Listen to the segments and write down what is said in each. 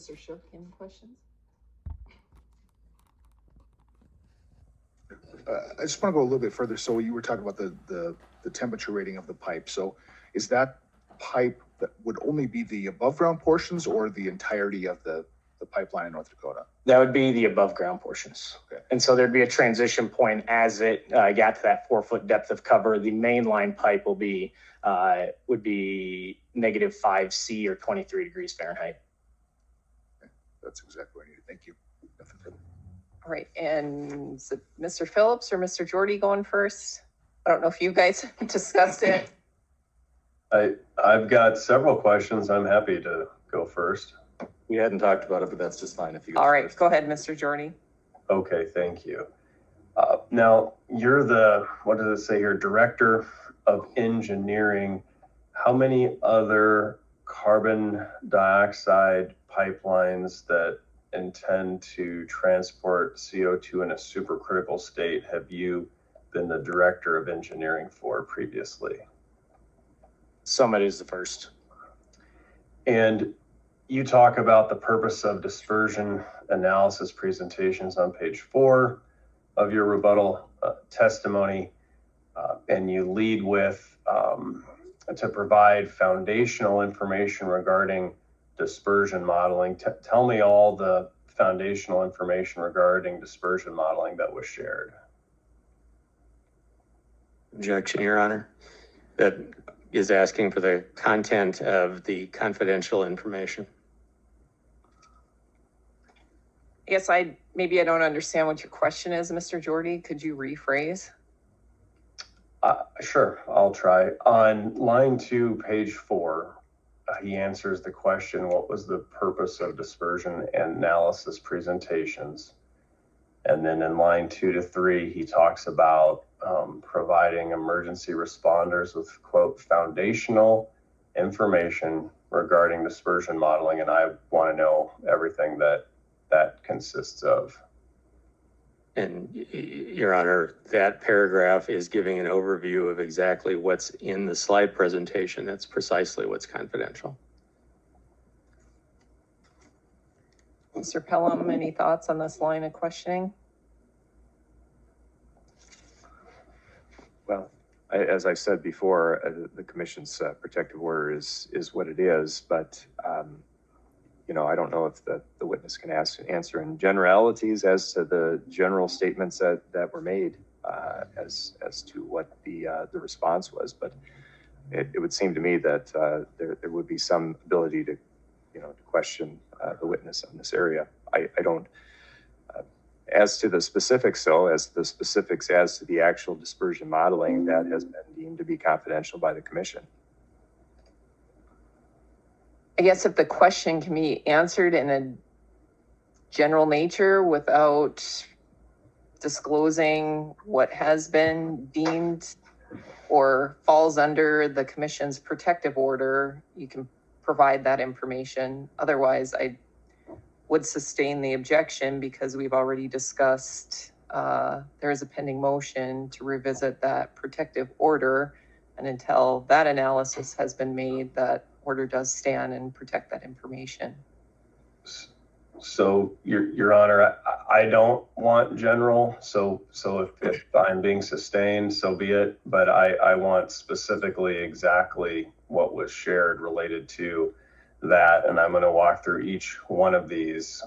Mr. Shook, any questions? I just want to go a little bit further. So you were talking about the temperature rating of the pipe. So is that pipe that would only be the above ground portions or the entirety of the pipeline in North Dakota? That would be the above ground portions. Okay. And so there'd be a transition point as it got to that 4-foot depth of cover. The main line pipe would be -5°C or 23 degrees Fahrenheit. Okay. That's exactly what I needed. Thank you. Nothing further. All right, and is it Mr. Phillips or Mr. Jordy going first? I don't know if you guys discussed it. I've got several questions. I'm happy to go first. We hadn't talked about it, but that's just fine if you go All right, first. go ahead, Mr. Jordy. Okay, thank you. Now, you're the, what does it say here, Director of Engineering. How many other carbon dioxide pipelines that intend to transport CO2 in a supercritical state have you been the Director of Engineering for previously? Summit is the first. And you talk about the purpose of dispersion analysis presentations on page 4 of your rebuttal testimony, and you lead with to provide foundational information regarding dispersion modeling. Tell me all the foundational information regarding dispersion modeling that was shared. Objection, Your Honor. That is asking for the content of the confidential information. Yes, maybe I don't understand what your question is, Mr. Jordy. Could you rephrase? Sure, I'll try. On line 2, page 4, he answers the question, what was the purpose of dispersion analysis presentations? And then in line 2 to 3, he talks about providing emergency responders with, quote, foundational information regarding dispersion modeling. And I want to know everything that consists of. And Your Honor, that paragraph is giving an overview of exactly what's in the slide presentation. That's precisely what's confidential. Mr. Pelham, any thoughts on this line of questioning? Well, as I said before, the commission's protective order is what it is, but I don't know if the witness can answer in generalities as to the general statements that were made as to what the response was, but it would seem to me that there would be some ability to question the witness on this area. I don't. As to the specifics, though, as to the actual dispersion modeling, that has been deemed to be confidential by the commission. I guess if the question can be answered in a general nature without disclosing what has been deemed or falls under the commission's protective order, you can provide that information. Otherwise, I would sustain the objection because we've already discussed there is a pending motion to revisit that protective order, and until that analysis has been made, that order does stand and protect that information. So, Your Honor, I don't want general. So if I'm being sustained, so be it. But I want specifically exactly what was shared related to that, and I'm going to walk through each one of these.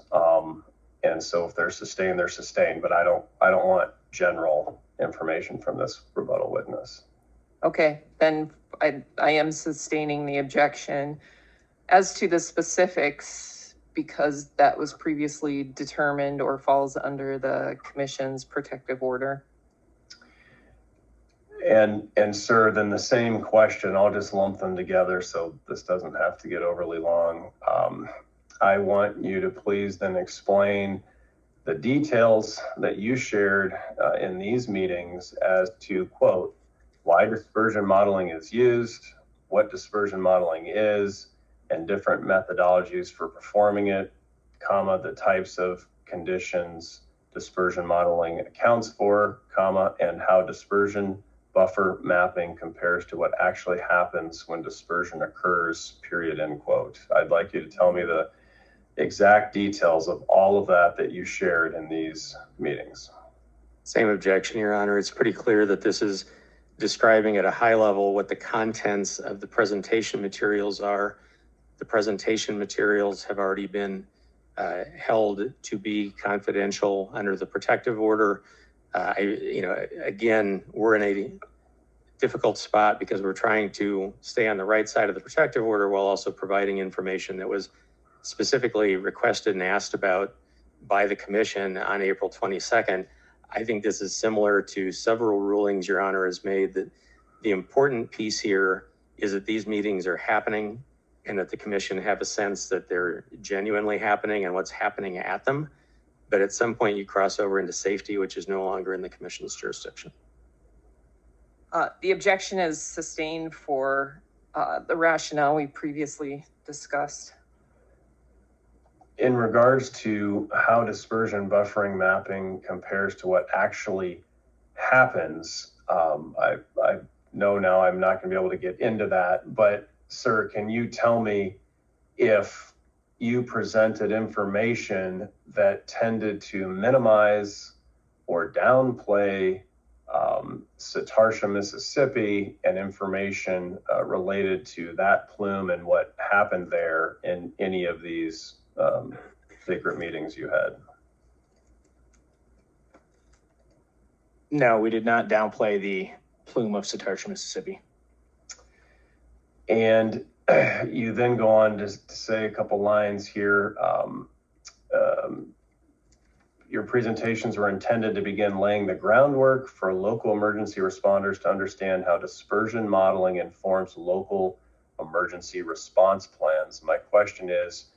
And so if they're sustained, they're sustained. But I don't want general information from this rebuttal witness. Okay, then I am sustaining the objection. As to the specifics, because that was previously determined or falls under the commission's protective order. And sir, then the same question, I'll just lump them together so this doesn't have to get overly long. I want you to please then explain the details that you shared in these meetings as to, quote, why dispersion modeling is used, what dispersion modeling is, and different methodologies for performing it, comma, the types of conditions dispersion modeling accounts for, comma, and how dispersion buffer mapping compares to what actually happens when dispersion occurs, period, end quote. I'd like you to tell me exact details of all of that you shared in these meetings. Same objection, Your Honor. It's pretty clear that this is describing at a high level what the contents of the presentation materials are. The presentation materials have already been held to be confidential under the protective order. Again, we're in a difficult spot because we're trying to stay on the right side of the protective order while also providing information that was specifically requested and asked about by the commission on April 22nd. I think this is similar to several rulings Your Honor has made, that the important piece here is that these meetings are happening and that the commission have a sense that they're genuinely happening and what's happening at them. But at some point you cross over into safety, which is no longer in the commission's jurisdiction. The objection is sustained for the rationale we previously discussed. In regards to how dispersion buffering mapping compares to what actually happens, I know now I'm not going to be able to get into that, but sir, can you tell me if you presented information that tended to minimize or downplay Satarsha, Mississippi, and information related to that plume and what happened there in any of these secret meetings you had? No, we did not downplay the plume of Satarsha, Mississippi. And you then go on to say a couple lines here. Your presentations were intended to begin laying the groundwork for local emergency responders to understand how dispersion modeling informs local emergency response plans. My question is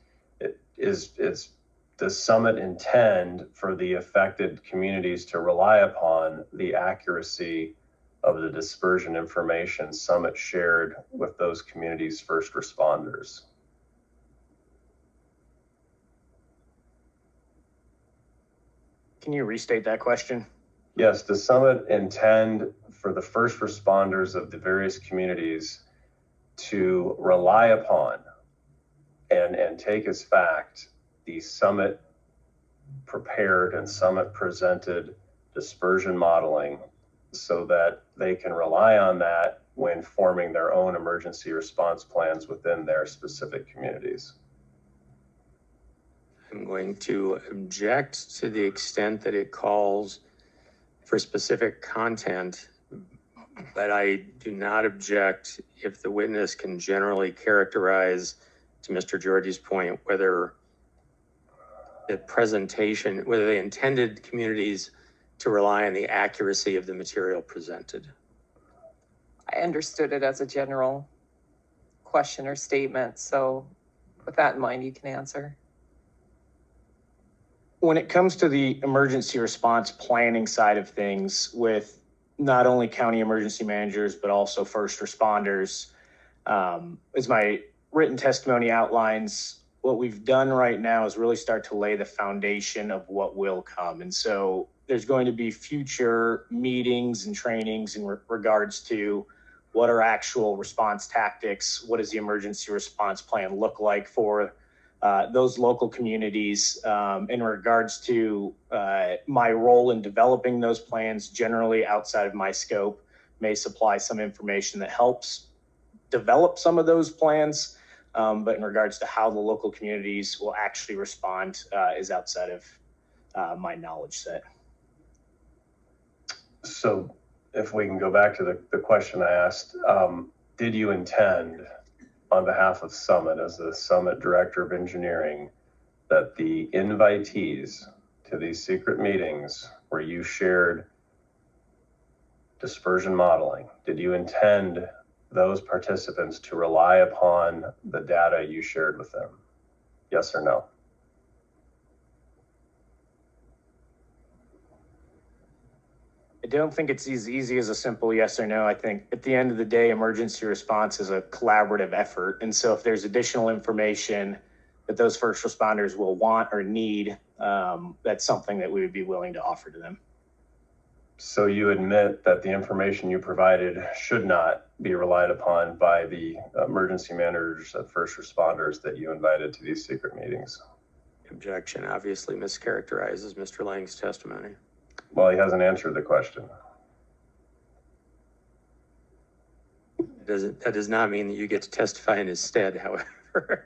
does Summit intend for the affected communities to rely upon the accuracy of the dispersion information Summit shared with those communities' first responders? Can you restate that question? Yes, does Summit intend for the first responders of the various communities to rely upon and take as fact the Summit prepared and Summit presented dispersion modeling so that they can rely on that when forming their own emergency response plans within their specific communities? I'm going to object to the extent that it calls for specific content, but I do not object if the witness can generally characterize, to Mr. Georgie's point, whether the presentation, whether they intended communities to rely on the accuracy of the material presented. I understood it as a general question or statement. So with that in mind, you can answer. When it comes to the emergency response planning side of things with not only county emergency managers, but also first responders, as my written testimony outlines, what we've done right now is really start to lay the foundation of what will come. And so there's going to be future meetings and trainings in regards to what are actual response tactics, what does the emergency response plan look like for those local communities, in regards to my role in developing those plans. Generally outside of my scope, may supply some information that helps develop some of those plans, but in regards to how the local communities will actually respond is outside of my knowledge set. So if we can go back to the question I asked, did you intend on behalf of Summit, as the Summit Director of Engineering, that the invitees to these secret meetings where you shared dispersion modeling, did you intend those participants to rely upon the data you shared with them? Yes or no? I don't think it's as easy as a simple yes or no. I think at the end of the day, emergency response is a collaborative effort. And so if there's additional information that those first responders will want or need, that's something that we would be willing to offer to them. So you admit that the information you provided should not be relied upon by the emergency managers and first responders that you invited to these secret meetings? Objection obviously mischaracterizes Mr. Lang's testimony. Well, he hasn't answered the question. That does not mean that you get to testify in his stead, however.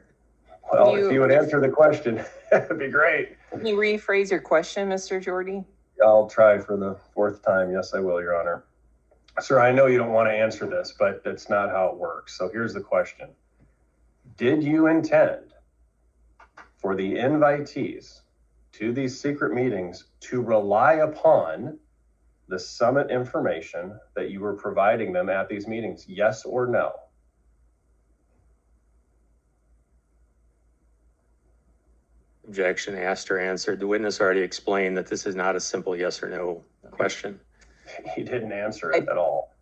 Well, You- if you would answer the question, that'd be great. Can you rephrase your question, Mr. Jordy? I'll try for the fourth time. Yes, I will, Your Honor. Sir, I know you don't want to answer this, but that's not how it works. So here's the question. Did you intend for the invitees to these secret meetings to rely upon the summit information that you were providing them at these meetings? Yes or no? Objection asked or answered. The witness already explained that this is not a simple yes or no question. He didn't answer it at all.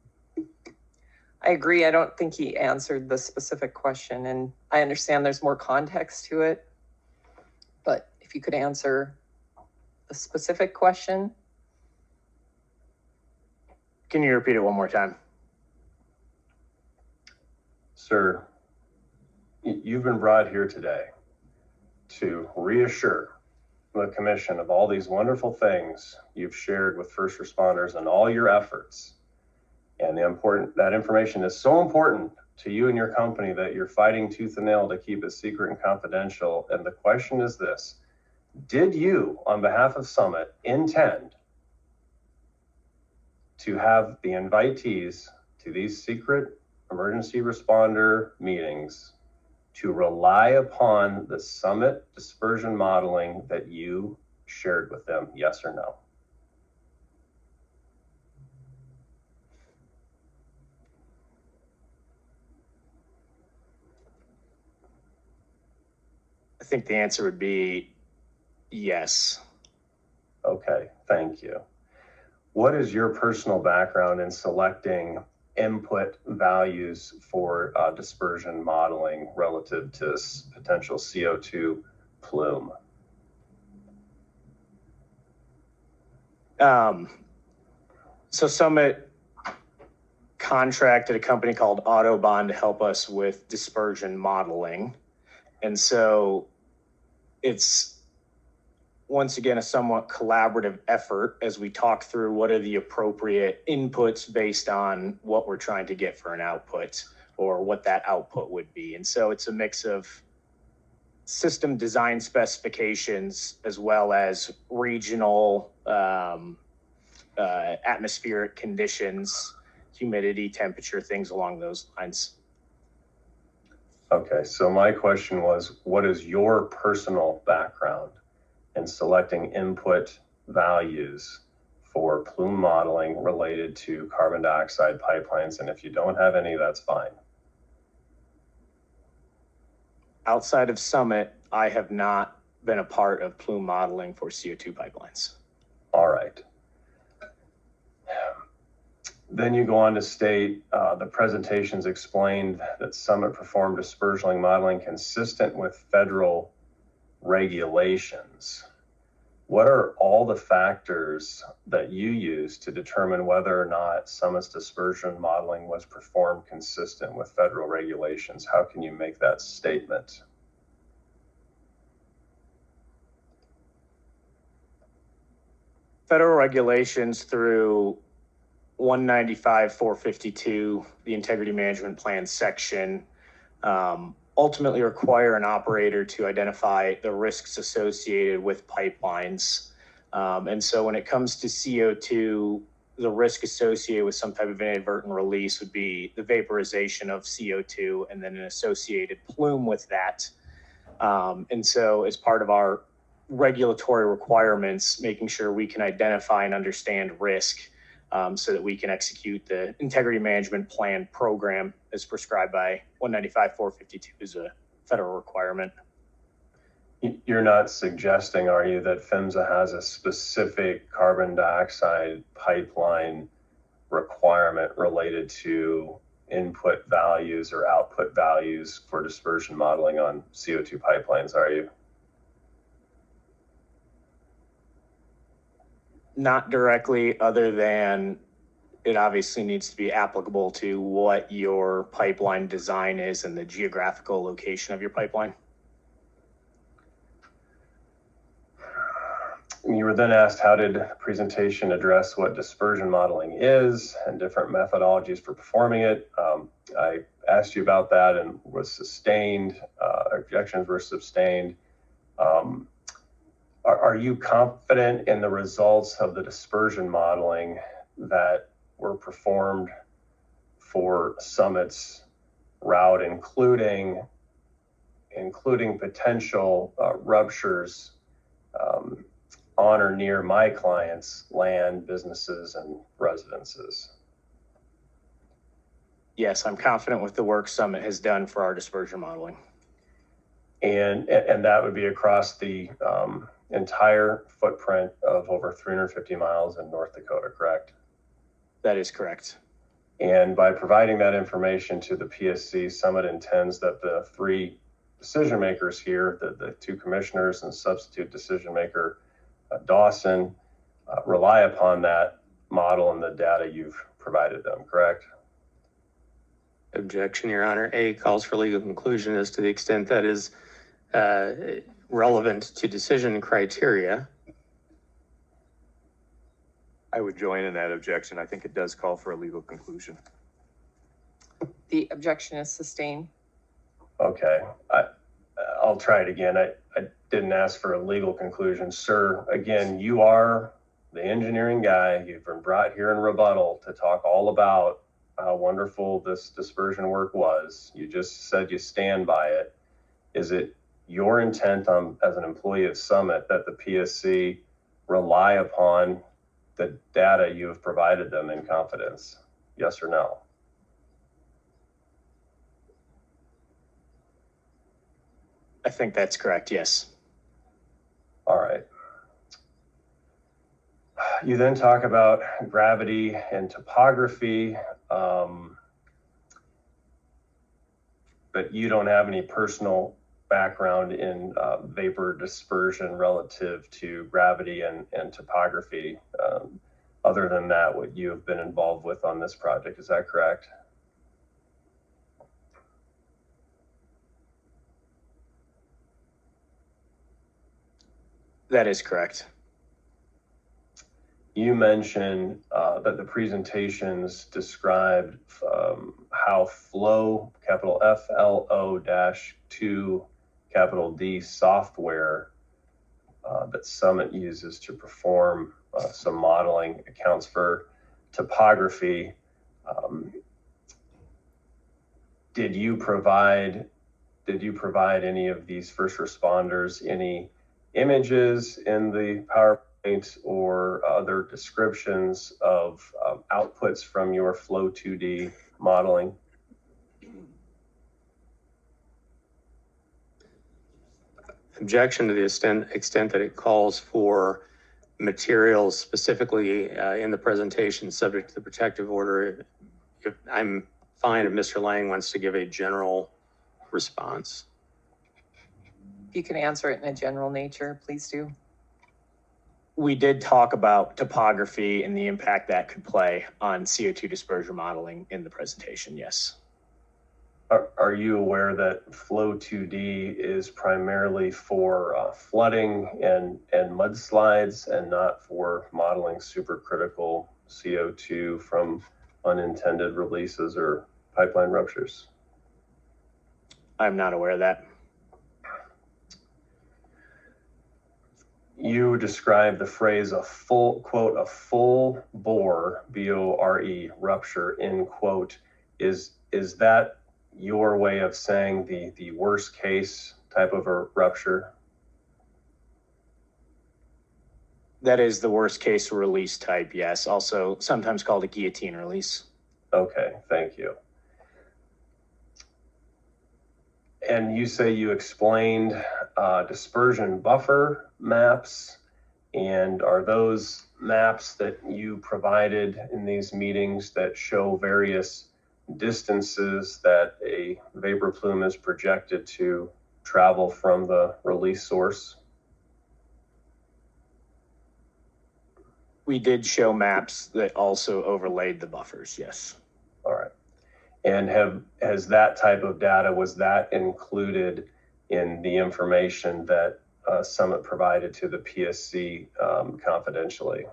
I agree. I don't think he answered the specific question, and I understand there's more context to it. But if you could answer the specific question. Can you repeat it one more time? Sir, you've been brought here today to reassure the commission of all these wonderful things you've shared with first responders and all your efforts. And that information is so important to you and your company that you're fighting tooth and nail to keep it secret and confidential. And the question is this: did you, on behalf of Summit, intend to have the invitees to these secret emergency responder meetings to rely upon the Summit dispersion modeling that you shared with them? Yes or no? I think the answer would be yes. Okay, thank you. What is your personal background in selecting input values for dispersion modeling relative to potential CO2 plume? So Summit contracted a company called Autobahn to help us with dispersion modeling. And so it's, once again, a somewhat collaborative effort as we talk through what are the appropriate inputs based on what we're trying to get for an output or what that output would be. And so it's a mix of system design specifications as well as regional atmospheric conditions, humidity, temperature, things along those lines. Okay, so my question was, what is your personal background in selecting input values for plume modeling related to carbon dioxide pipelines? And if you don't have any, that's fine. Outside of Summit, I have not been a part of plume modeling for CO2 pipelines. All right. Then you go on to state the presentations explained that Summit performed dispersion modeling consistent with federal regulations. What are all the factors that you use to determine whether or not Summit's dispersion modeling was performed consistent with federal regulations? How can you make that statement? Federal regulations through 195-452, the Integrity Management Plan section, ultimately require an operator to identify the risks associated with pipelines. And so when it comes to CO2, the risk associated with some type of inadvertent release would be the vaporization of CO2 and then an associated plume with that. And so as part of our regulatory requirements, making sure we can identify and understand risk so that we can execute the Integrity Management Plan program as prescribed by 195-452 is a federal requirement. You're not suggesting, are you, that PHMSA has a specific carbon dioxide pipeline requirement related to input values or output values for dispersion modeling on CO2 pipelines, are you? Not directly, other than it obviously needs to be applicable to what your pipeline design is and the geographical location of your pipeline. you were then asked, how did the presentation address what dispersion modeling is and different methodologies for performing it? I asked you about that and was sustained. Objections were sustained. Are you confident in the results of the dispersion modeling that were performed for Summit's route, including potential ruptures on or near my clients' land, businesses, and residences? Yes, I'm confident with the work Summit has done for our dispersion modeling. And that would be across the entire footprint of over 350 miles in North Dakota, correct? That is correct. And by providing that information to the PSC, Summit intends that the three decision makers here, the two commissioners and substitute decision maker Dawson, rely upon that model and the data you've provided them, correct? Objection, Your Honor. A calls for legal conclusion as to the extent that is relevant to decision criteria. I would join in that objection. I think it does call for a legal conclusion. The objection is sustained. Okay, I'll try it again. I didn't ask for a legal conclusion. Sir, again, you are the engineering guy. You've been brought here in rebuttal to talk all about how wonderful this dispersion work was. You just said you stand by it. Is it your intent as an employee of Summit that the PSC rely upon the data you have provided them in confidence? Yes or no? I think that's correct, yes. All right. You then talk about gravity and topography, but you don't have any personal background in vapor dispersion relative to gravity and topography. Other than that, what you have been involved with on this project, is that correct? That is correct. You mentioned that the presentations described how flow, capital FLO-2, capital D software that Summit uses to perform some modeling accounts for topography. Did you provide any of these first responders any images in the PowerPoint or other descriptions of outputs from your Flow 2D modeling? Objection to the extent that it calls for materials specifically in the presentation subject to the protective order. I'm fine if Mr. Lang wants to give a general response. If you can answer it in a general nature, please do. We did talk about topography and the impact that could play on CO2 dispersion modeling in the presentation, yes. Are you aware that Flow 2D is primarily for flooding and mudslides and not for modeling supercritical CO2 from unintended releases or pipeline ruptures? I'm not aware of that. You described the phrase a full, quote, a full bore, B-O-R-E, rupture, end quote. Is that your way of saying the worst case type of a rupture? That is the worst case release type, yes. Also sometimes called a guillotine release. Okay, thank you. And you say you explained dispersion buffer maps, and are those maps that you provided in these meetings that show various distances that a vapor plume is projected to travel from the release source? We did show maps that also overlaid the buffers, yes. All right. And has that type of data, was that included in the information that Summit provided to the PSC confidentially.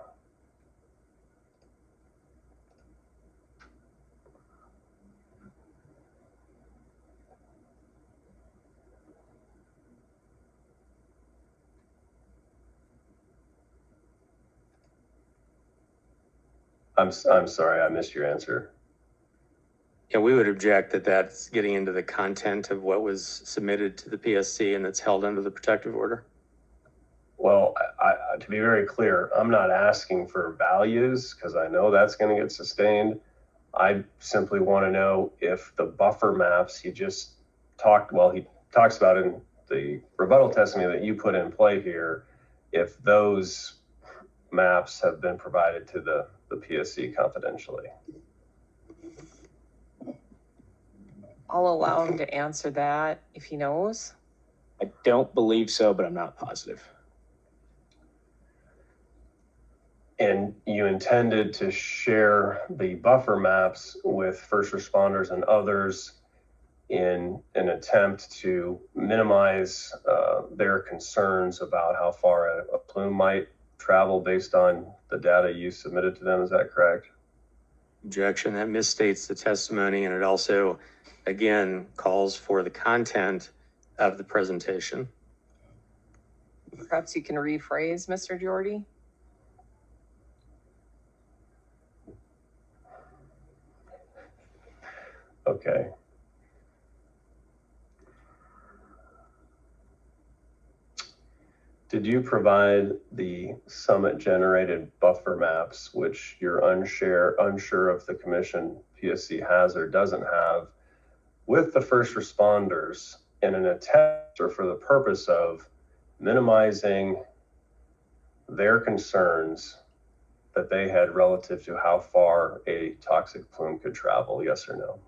I'm sorry, I missed your answer. Yeah, we would object that that's getting into the content of what was submitted to the PSC and that's held under the protective order. Well, to be very clear, I'm not asking for values because I know that's going to get sustained. I simply want to know if the buffer maps he just talked, well, he talks about in the rebuttal testimony that you put in play here, if those maps have been provided to the PSC confidentially. I'll allow him to answer that if he knows. I don't believe so, but I'm not positive. And you intended to share the buffer maps with first responders and others in an attempt to minimize their concerns about how far a plume might travel based on the data you submitted to them. Is that correct? Objection, that misstates the testimony, and it also, again, calls for the content of the presentation. Perhaps you can rephrase, Mr. Jordy? Okay. Did you provide the Summit generated buffer maps, which you're unsure if the commission PSC has or doesn't have, with the first responders in an attempt or for the purpose of minimizing their concerns that they had relative to how far a toxic plume could travel? Yes or no?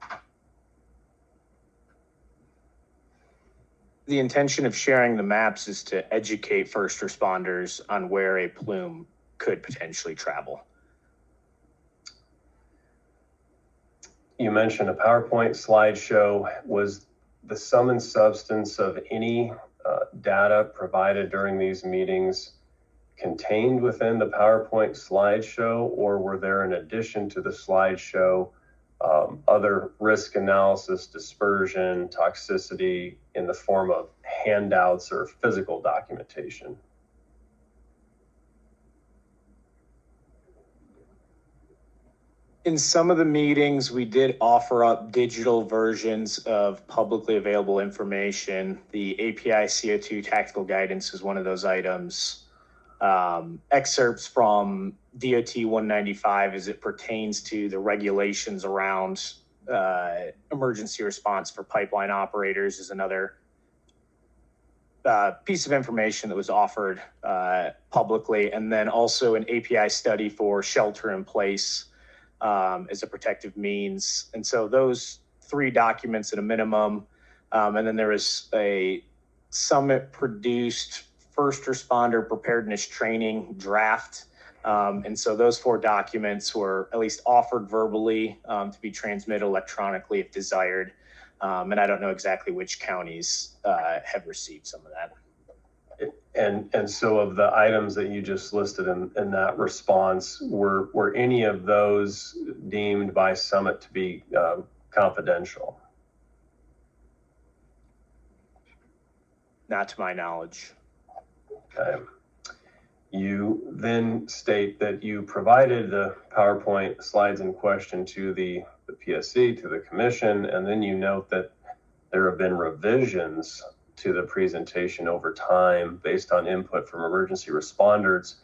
The intention of sharing the maps is to educate first responders on where a plume could potentially travel. You mentioned a PowerPoint slideshow. Was the sum and substance of any data provided during these meetings contained within the PowerPoint slideshow, or were there, in addition to the slideshow, other risk analysis, dispersion, toxicity in the form of handouts or physical documentation? In some of the meetings, we did offer up digital versions of publicly available information. The API CO2 tactical guidance is one of those items. Excerpts from DOT 195 as it pertains to the regulations around emergency response for pipeline operators is another piece of information that was offered publicly. And then also an API study for shelter in place as a protective means. And so those three documents at a minimum. And then there was a Summit produced first responder preparedness training draft. And so those four documents were at least offered verbally to be transmitted electronically if desired. And I don't know exactly which counties have received some of that. And so of the items that you just listed in that response, were any of those deemed by Summit to be confidential? Not to my knowledge. Okay. You then state that you provided the PowerPoint slides in question to the PSC, to the commission, and then you note that there have been revisions to the presentation over time based on input from emergency responders.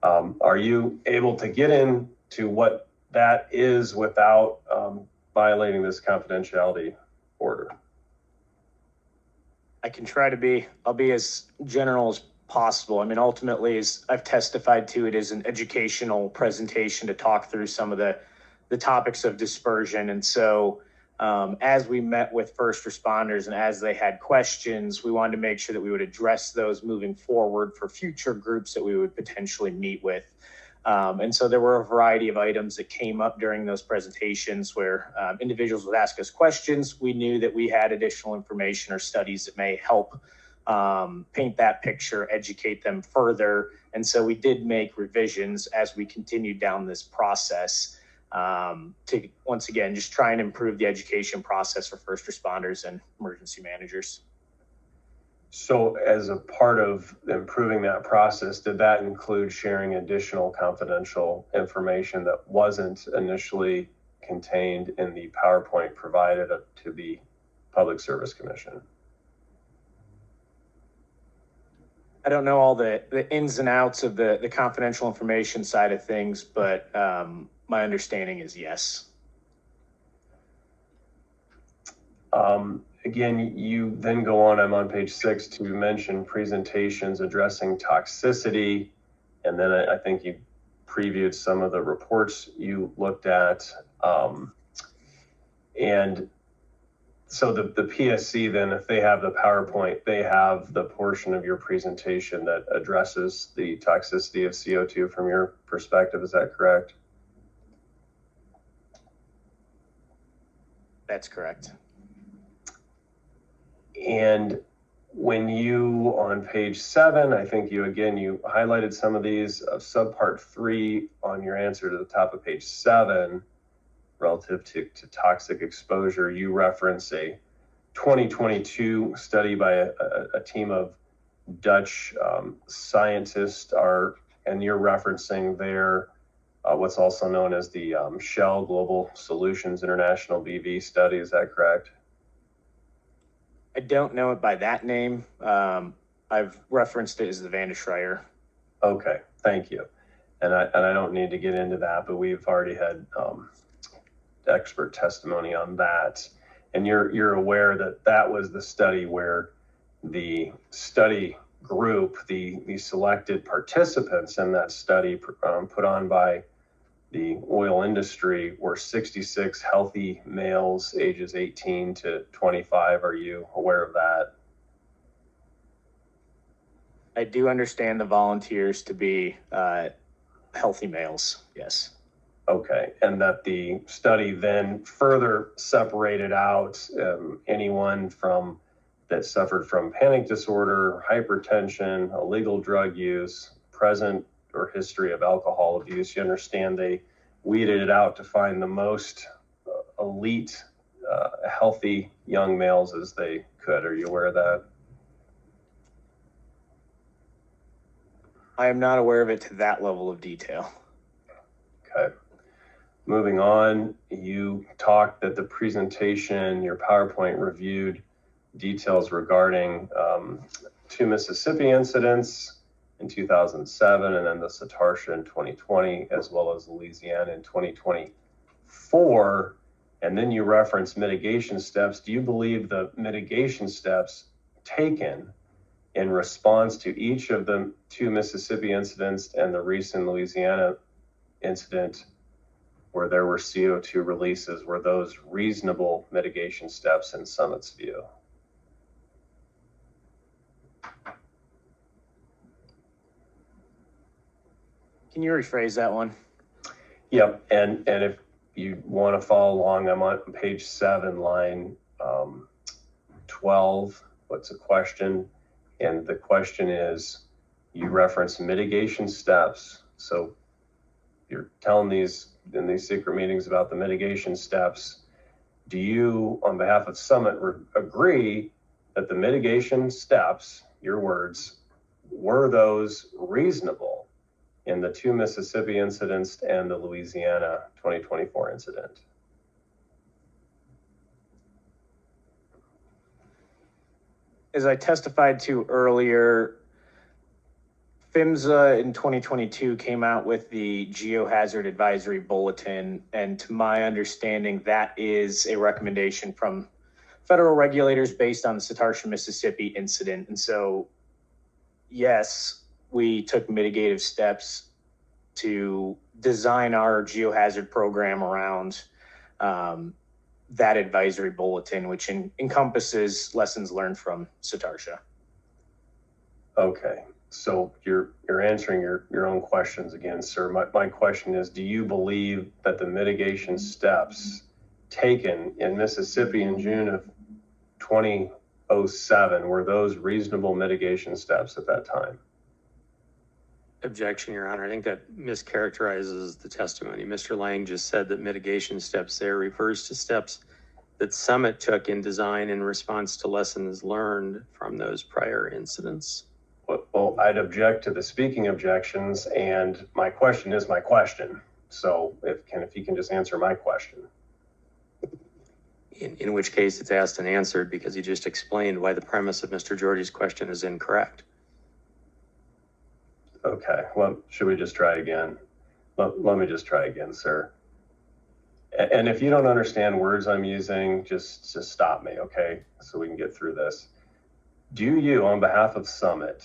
Are you able to get into what that is without violating this confidentiality order? I can try to be, I'll be as general as possible. I mean, ultimately, as I've testified to, it is an educational presentation to talk through some of the topics of dispersion. And so as we met with first responders and as they had questions, we wanted to make sure that we would address those moving forward for future groups that we would potentially meet with. And so there were a variety of items that came up during those presentations where individuals would ask us questions. We knew that we had additional information or studies that may help paint that picture, educate them further. And so we did make revisions as we continued down this process to, once again, just try and improve the education process for first responders and emergency managers. So as a part of improving that process, did that include sharing additional confidential information that wasn't initially contained in the PowerPoint provided to the Public Service Commission? I don't know all the ins and outs of the confidential information side of things, but my understanding is yes. Again, you then go on, I'm on page 6, to mention presentations addressing toxicity. And then I think you previewed some of the reports you looked at. And so the PSC then, if they have the PowerPoint, they have the portion of your presentation that addresses the toxicity of CO2 from your perspective. Is that correct? That's correct. And when you, on page 7, I think you highlighted some of these, subpart 3 on your answer to the top of page 7, relative to toxic exposure, you reference a 2022 study by a team of Dutch scientists, and you're referencing their what's also known as the Shell Global Solutions International BV study. Is that correct? I don't know it by that name. I've referenced it as the Van Schreier. Okay, thank you. And I don't need to get into that, but we've already had expert testimony on that. And you're aware that that was the study where the study group, the selected participants in that study put on by the oil industry, were 66 healthy males ages 18 to 25. Are you aware of that? I do understand the volunteers to be healthy males, yes. Okay, and that the study then further separated out anyone that suffered from panic disorder, hypertension, illegal drug use, present or history of alcohol abuse. You understand they weeded it out to find the most elite, healthy young males as they could. Are you aware of that? I am not aware of it to that level of detail. Okay. Moving on, you talked that the presentation, your PowerPoint reviewed details regarding 2 Mississippi incidents in 2007, and then the Satarsha in 2020, as well as Louisiana in 2024. And then you reference mitigation steps. Do you believe the mitigation steps taken in response to each of the 2 Mississippi incidents and the recent Louisiana incident where there were CO2 releases, were those reasonable mitigation steps in Summit's view? Can you rephrase that one? Yep, and if you want to follow along, I'm on page 7, line 12. What's a question? And the question is, you reference mitigation steps. So you're telling these in these secret meetings about the mitigation steps. Do you, on behalf of Summit, agree that the mitigation steps, your words, were those reasonable in the 2 Mississippi incidents and the Louisiana 2024 incident? As I testified to earlier, PHMSA in 2022 came out with the Geohazard Advisory Bulletin, and to my understanding, that is a recommendation from federal regulators based on the Satarsha, Mississippi incident. And so, yes, we took mitigative steps to design our geohazard program around that advisory bulletin, which encompasses lessons learned from Satarsha. Okay, so you're answering your own questions again, sir. My question is, do you believe that the mitigation steps taken in Mississippi in June of 20 07, were those reasonable mitigation steps at that time? Objection, Your Honor. I think that mischaracterizes the testimony. Mr. Lang just said that mitigation steps there refers to steps that Summit took in design in response to lessons learned from those prior incidents. Well, I'd object to the speaking objections, and my question is my question. So if you can just answer my question. In which case it's asked and answered because he just explained why the premise of Mr. George's question is incorrect. Okay, well, should we just try again? Let me just try again, sir. And if you don't understand words I'm using, just stop me, okay? So we can get through this. Do you, on behalf of Summit,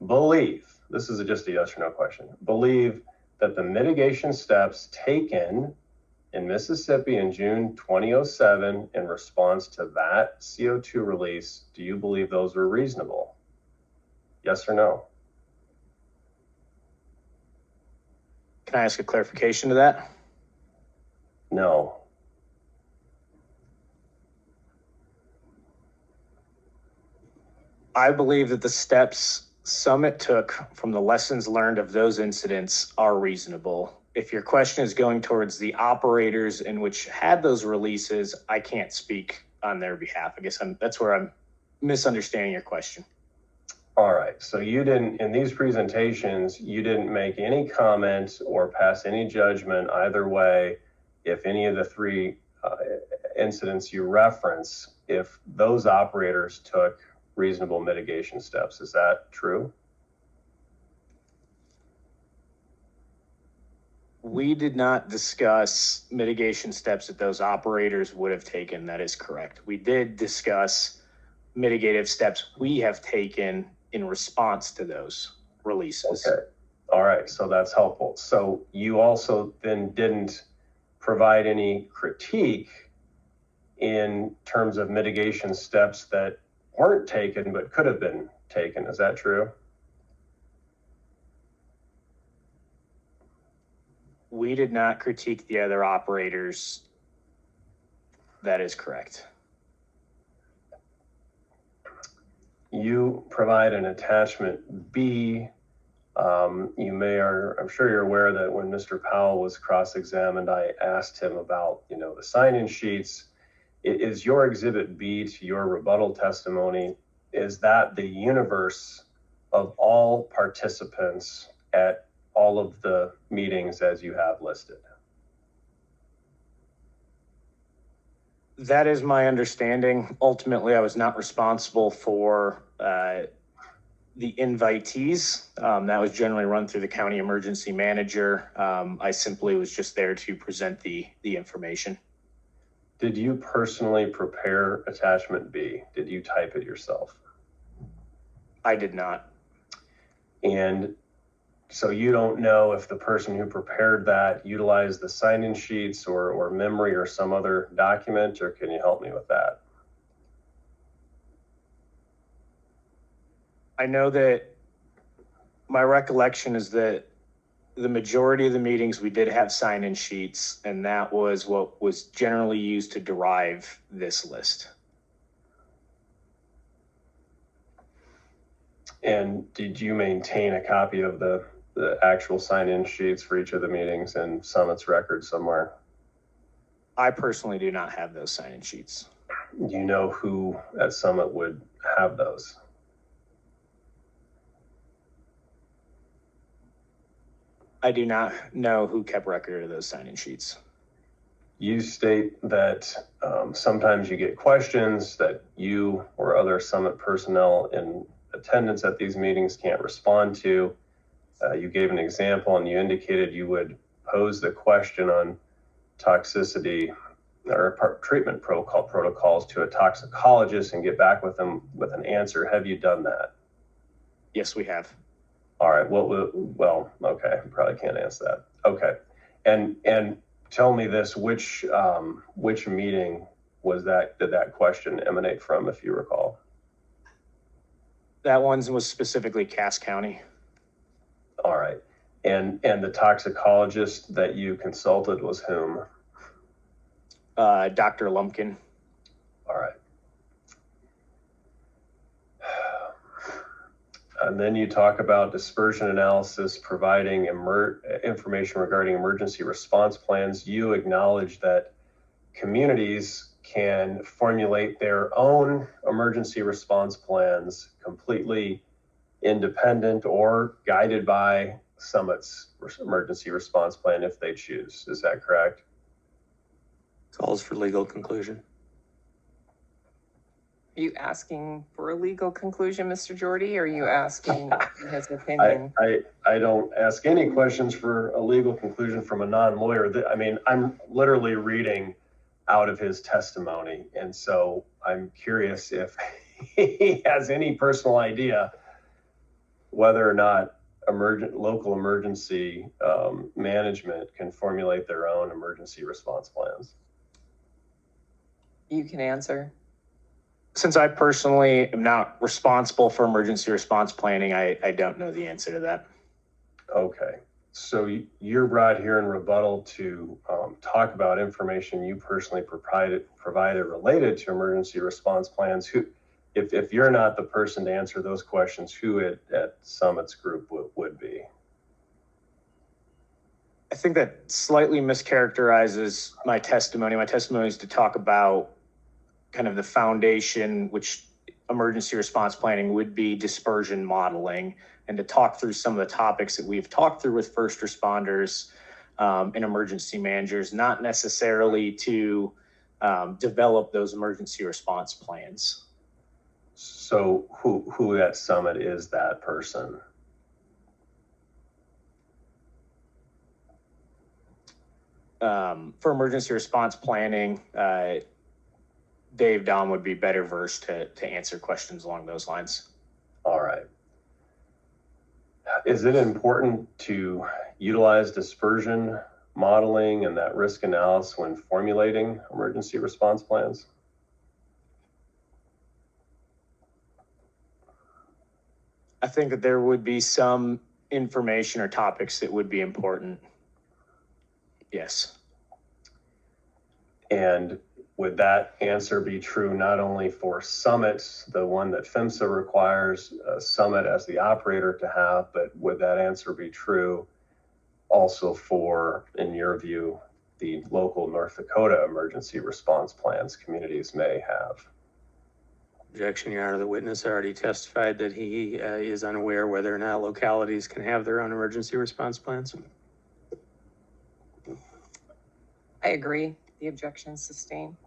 believe, this is just a yes or no question, believe that the mitigation steps taken in Mississippi in June 2007 in response to that CO2 release, do you believe those were reasonable? Yes or no? Can I ask a clarification to that? No. I believe that the steps Summit took from the lessons learned of those incidents are reasonable. If your question is going towards the operators in which had those releases, I can't speak on their behalf. I guess that's where I'm misunderstanding your question. All right, so you didn't, in these presentations, you didn't make any comment or pass any judgment either way if any of the three incidents you reference, if those operators took reasonable mitigation steps. Is that true? We did not discuss mitigation steps that those operators would have taken. That is correct. We did discuss mitigative steps we have taken in response to those releases. Okay. All right, so that's helpful. So you also then didn't provide any critique in terms of mitigation steps that weren't taken but could have been taken. Is that true? We did not critique the other operators. That is correct. You provide an attachment B. I'm sure you're aware that when Mr. Powell was cross-examined, I asked him about, the sign-in sheets. Is your exhibit B to your rebuttal testimony, is that the universe of all participants at all of the meetings as you have listed? That is my understanding. Ultimately, I was not responsible for the invitees. That was generally run through the county emergency manager. I simply was just there to present the information. Did you personally prepare attachment B? Did you type it yourself? I did not. And so you don't know if the person who prepared that utilized the sign-in sheets or memory or some other document, or can you help me with that? I know that my recollection is that the majority of the meetings we did have sign-in sheets, and that was what was generally used to derive this list. And did you maintain a copy of the actual sign-in sheets for each of the meetings and Summit's record somewhere? I personally do not have those sign-in sheets. Do you know who at Summit would have those? I do not know who kept record of those sign-in sheets. You state that sometimes you get questions that you or other Summit personnel in attendance at these meetings can't respond to. You gave an example and you indicated you would pose the question on toxicity or treatment protocols to a toxicologist and get back with them with an answer. Have you done that? Yes, we have. All right. Well, okay. Probably can't answer that. Okay. And tell me this, which meeting was that, did that question emanate from, if you recall? That one was specifically Cass County. All right. And the toxicologist that you consulted was whom? Dr. Lumpkin. All right. And then you talk about dispersion analysis, providing information regarding emergency response plans. You acknowledge that communities can formulate their own emergency response plans completely independent or guided by Summit's emergency response plan if they choose. Is that correct? Calls for legal conclusion. Are you asking for a legal conclusion, Mr. Jordy, or are you asking his opinion? I don't ask any questions for a legal conclusion from a non-lawyer. I mean, I'm literally reading out of his testimony. And so I'm curious if he has any personal idea whether or not local emergency management can formulate their own emergency response plans. You can answer. Since I personally am not responsible for emergency response planning, I don't know the answer to that. Okay, so you're brought here in rebuttal to talk about information you personally provided related to emergency response plans. If you're not the person to answer those questions, who at Summit's group would be? I think that slightly mischaracterizes my testimony. My testimony is to talk about kind of the foundation, which emergency response planning would be dispersion modeling, and to talk through some of the topics that we've talked through with first responders and emergency managers, not necessarily to develop those emergency response plans. So who at Summit is that person? For emergency response planning, Dave Dom would be better versed to answer questions along those lines. All right. Is it important to utilize dispersion modeling and that risk analysis when formulating emergency response plans? I think that there would be some information or topics that would be important. Yes. And would that answer be true not only for Summit, the one that PHMSA requires Summit as the operator to have, but would that answer be true also for, in your view, the local North Dakota emergency response plans communities may have? Objection, Your Honor. The witness already testified that he is unaware whether or not localities can have their own emergency response plans. I agree. The objection is sustained.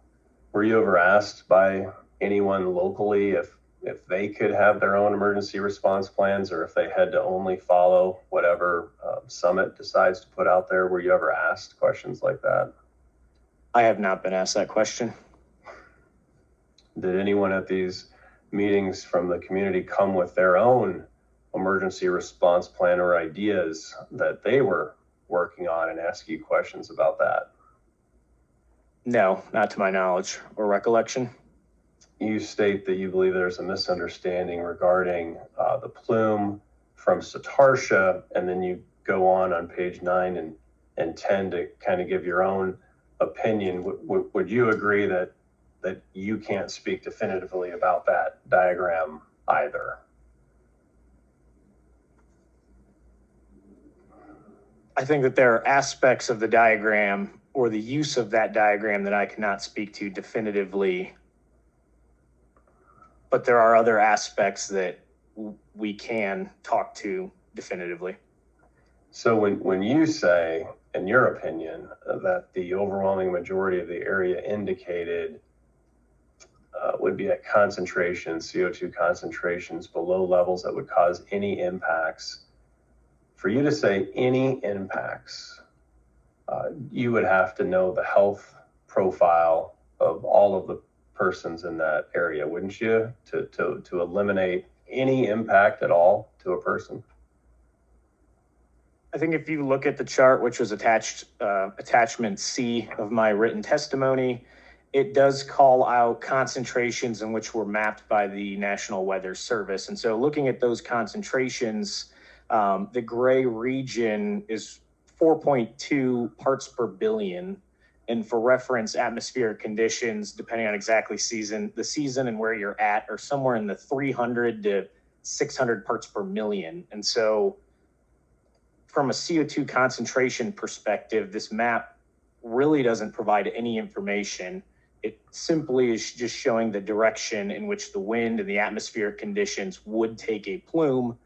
Were you ever asked by anyone locally if they could have their own emergency response plans or if they had to only follow whatever Summit decides to put out there? Were you ever asked questions like that? I have not been asked that question. Did anyone at these meetings from the community come with their own emergency response plan or ideas that they were working on and ask you questions about that? No, not to my knowledge or recollection. You state that you believe there's a misunderstanding regarding the plume from Satarsha, and then you go on page 9 and 10 to kind of give your own opinion. Would you agree that you can't speak definitively about that diagram either? I think that there are aspects of the diagram or the use of that diagram that I cannot speak to definitively, but there are other aspects that we can talk to definitively. So when you say, in your opinion, that the overwhelming majority of the area indicated would be at concentrations, CO2 concentrations below levels that would cause any impacts, for you to say any impacts, you would have to know the health profile of all of the persons in that area, wouldn't you, to eliminate any impact at all to a person? I think if you look at the chart, which was attached, attachment C of my written testimony, it does call out concentrations in which were mapped by the National Weather Service. And so looking at those concentrations, the gray region is 4.2 parts per billion. And for reference, atmospheric conditions, depending on exactly the season and where you're at, are somewhere in the 300 to 600 parts per million. And so from a CO2 concentration perspective, this map really doesn't provide any information. It simply is just showing the direction in which the wind and the atmospheric conditions would take a plume,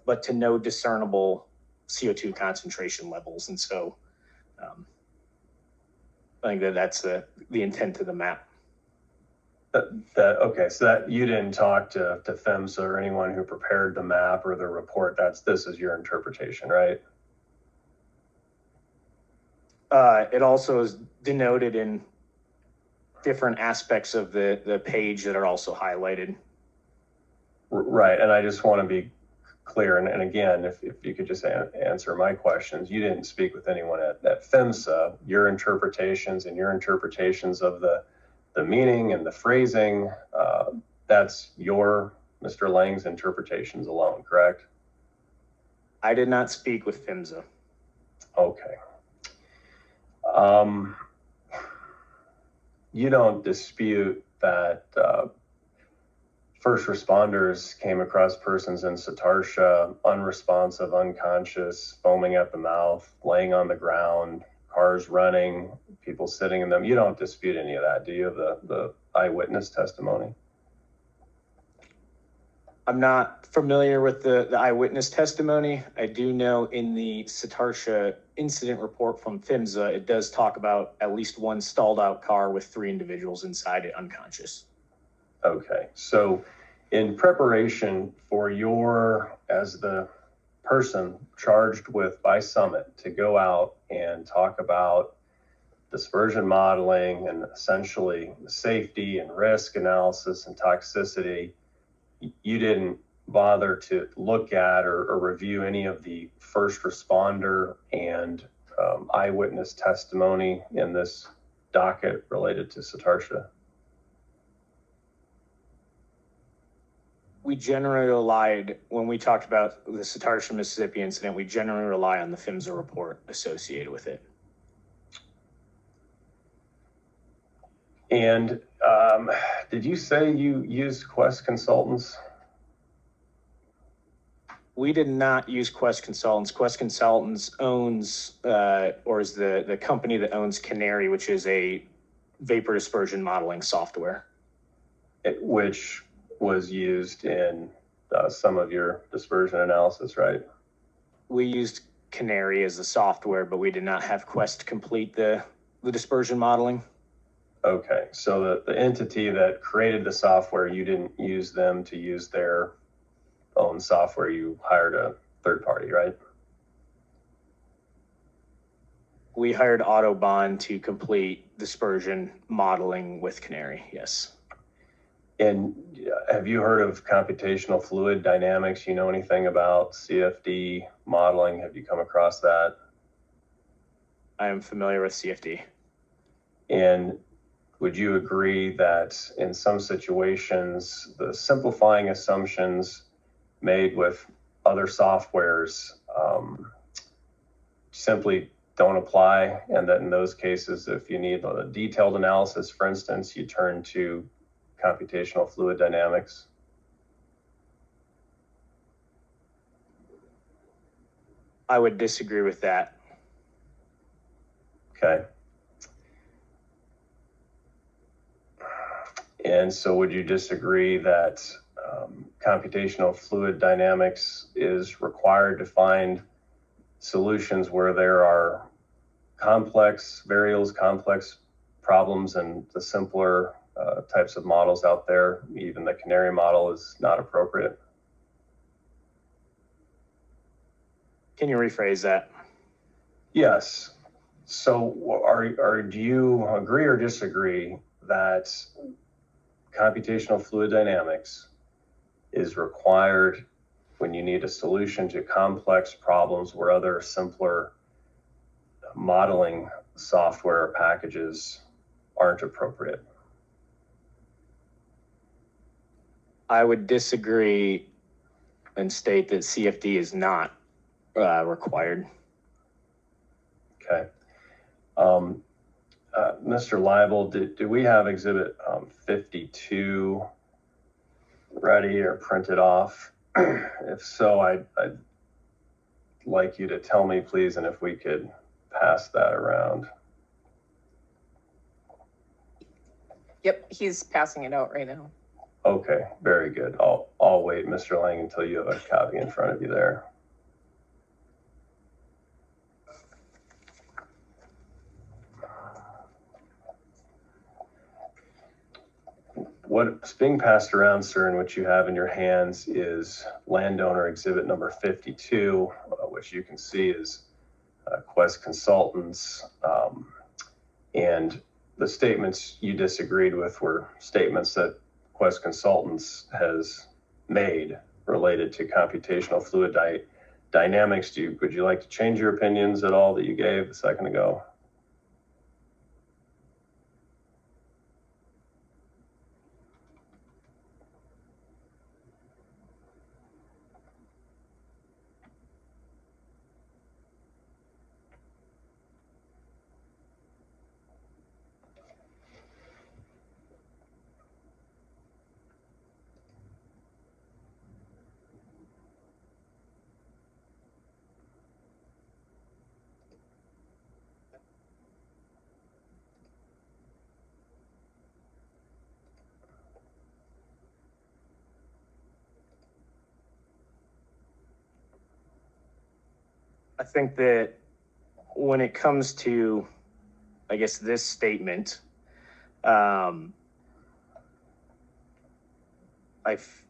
but to no discernible CO2 concentration levels. And so I think that's the intent of the map. Okay, so that you didn't talk to PHMSA or anyone who prepared the map or the report. This is your interpretation, right? It also is denoted in different aspects of the page that are also highlighted. Right, and I just want to be clear, and again, if you could just answer my questions. You didn't speak with anyone at PHMSA. Your interpretations and your interpretations of the meaning and the phrasing, that's your, Mr. Lang's interpretations alone, correct? I did not speak with PHMSA. Okay. You don't dispute that first responders came across persons in Satartia, unresponsive, unconscious, foaming at the mouth, laying on the ground, cars running, people sitting in them. You don't dispute any of that, do you, the eyewitness testimony? I'm not familiar with the eyewitness testimony. I do know in the Satartia incident report from PHMSA, it does talk about at least one stalled out car with 3 individuals inside it unconscious. Okay, so in preparation for as the person charged with by Summit to go out and talk about dispersion modeling and essentially safety and risk analysis and toxicity, you didn't bother to look at or review any of the first responder and eyewitness testimony in this docket related to Satartia? We generally relied, when we talked about the Satartia, Mississippi incident, we generally rely on the PHMSA report associated with it. And did you say you used Quest Consultants? We did not use Quest Consultants. Quest Consultants owns, or is the company that owns Canary, which is a vapor dispersion modeling software. Which was used in some of your dispersion analysis, right? We used Canary as the software, but we did not have Quest complete the dispersion modeling. Okay, so the entity that created the software, you didn't use them to use their own software. You hired a third party, right? We hired Autobahn to complete dispersion modeling with Canary, yes. And have you heard of computational fluid dynamics? You know anything about CFD modeling? Have you come across that? I am familiar with CFD. And would you agree that in some situations, the simplifying assumptions made with other softwares simply don't apply, and that in those cases, if you need a detailed analysis, for instance, you turn to computational fluid dynamics? I would disagree with that. Okay. And so would you disagree that computational fluid dynamics is required to find solutions where there are complex variables, complex problems, and the simpler types of models out there, even the Canary model, is not appropriate? Can you rephrase that? Yes. So do you agree or disagree that computational fluid dynamics is required when you need a solution to complex problems where other simpler modeling software packages aren't appropriate? I would disagree and state that CFD is not required. Okay. Mr. Leibel, do we have exhibit 52 ready or printed off If so, I'd like you to tell me, please, and if we could pass that around. Yep, he's passing it out right now. Okay, very good. I'll wait, Mr. Lang, until you have a copy in front of you there. What's being passed around, sir, and what you have in your hands is landowner exhibit number 52, which you can see is Quest Consultants. And the statements you disagreed with were statements that Quest Consultants has made related to computational fluid dynamics. Would you like to change your opinions at all that you gave a second ago? I think that when it comes to, I guess, this statement, I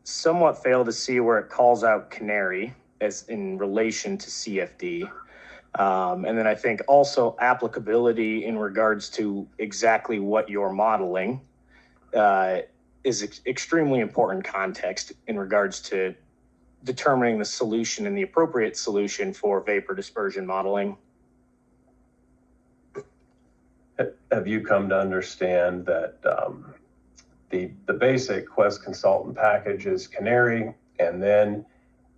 somewhat fail to see where it calls out Canary as in relation to CFD. And then I think also applicability in regards to exactly what you're modeling is extremely important context in regards to determining the solution and the appropriate solution for vapor dispersion modeling. Have you come to understand that the basic Quest Consultant package is Canary, and then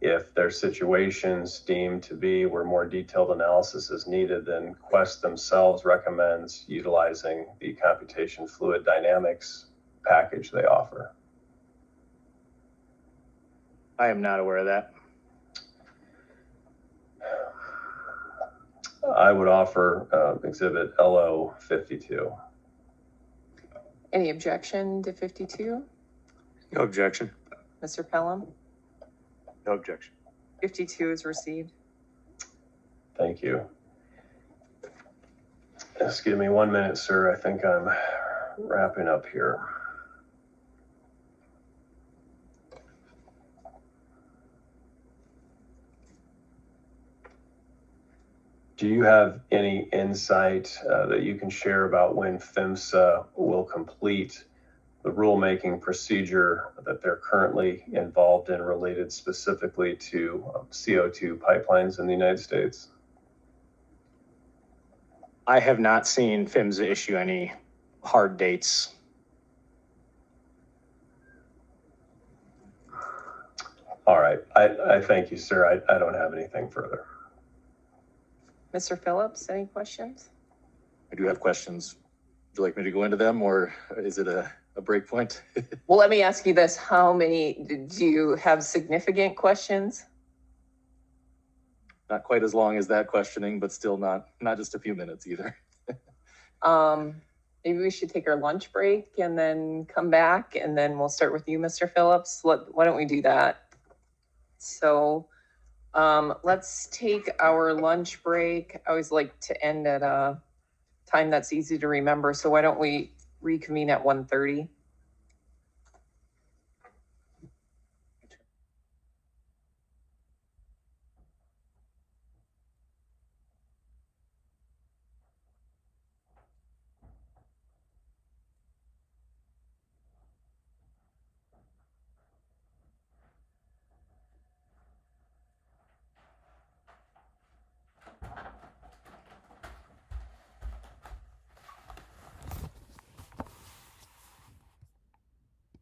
if there's situations deemed to be where more detailed analysis is needed, then Quest themselves recommends utilizing the computation fluid dynamics package they offer? I am not aware of that. I would offer exhibit LO 52. Any objection to 52? No objection. Mr. Pelham? No objection. 52 is received. Thank you. Just give me 1 minute, sir. I think I'm wrapping up here. Do you have any insight that you can share about when PHMSA will complete the rulemaking procedure that they're currently involved in related specifically to CO2 pipelines in the United States? I have not seen PHMSA issue any hard dates. All right. I thank you, sir. I don't have anything further. Mr. Phillips, any questions? I do have questions. Would you like me to go into them, or is it a break point? Well, let me ask you this. How many, do you have significant questions? Not quite as long as that questioning, but still not just a few minutes either. Maybe we should take our lunch break and then come back, and then we'll start with you, Mr. Phillips. Why don't we do that? So let's take our lunch break. I always like to end at a time that's easy to remember. So why don't we reconvene at 1:30?